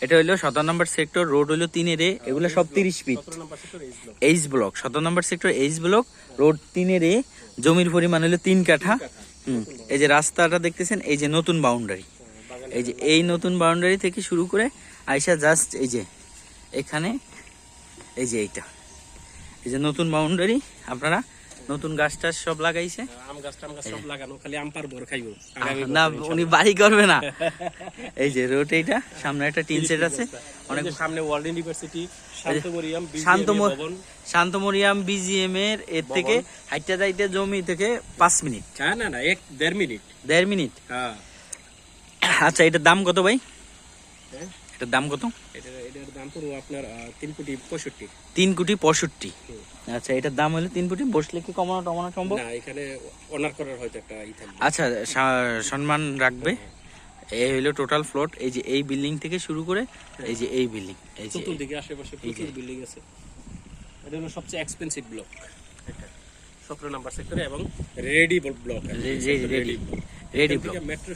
এটা হলো 17 নম্বর sector, road হলো 3 এ, এগুলো সব 30 ফিট। এইচ ব্লক 17 নম্বর সেক্টর এইচ ব্লক, রোড 3 এ, জমির পরিমাণ হলো 3 কাঠা। এই যে রাস্তাটা দেখতেছেন, এই যে নতুন বাউন্ডারি, এই যে এই নতুন বাউন্ডারি থেকে শুরু করে আইসা জাস্ট এই যে এখানে, এই যে এইটা, এই যে নতুন বাউন্ডারি। আপনারা নতুন গাছ টাছ সব লাগাইছে, আম গাছ সব লাগানো, খালি আম পার বড় খাইবো না উনি বাড়ি করবে না। এই যে রোড, এইটা সামনে একটা টিন সেট আছে, অনেক সামনে ওয়ার্ল্ড ইউনিভার্সিটি, শান্তমরিয়াম বিজিএম এর থেকে হাইটা যাইতে জমি থেকে 5 মিনিট, না 1-1.5 মিনিট, 1.5 মিনিট। হ্যাঁ। আচ্ছা, এটার দাম কত ভাই? এটার দাম কত? এটার দাম পুরো আপনার 3 কোটি 65। 3 কোটি 65। আচ্ছা, এটার দাম হলো 3 কোটি। বসলে কি কমানো টমানো সম্ভব? না, এখানে অনার করার হয়তো একটা ই থাকবে। আচ্ছা, সম্মান রাখবে। এই হলো টোটাল প্লট। এই যে এই বিল্ডিং থেকে শুরু করে এই যে এই বিল্ডিং, এই যে চতুর্দিকে আশেপাশে প্রচুর বিল্ডিং আছে। এটা হলো সবচেয়ে এক্সপেন্সিভ ব্লক, 17 নম্বর সেক্টরে, এবং ready block, ready block. Metro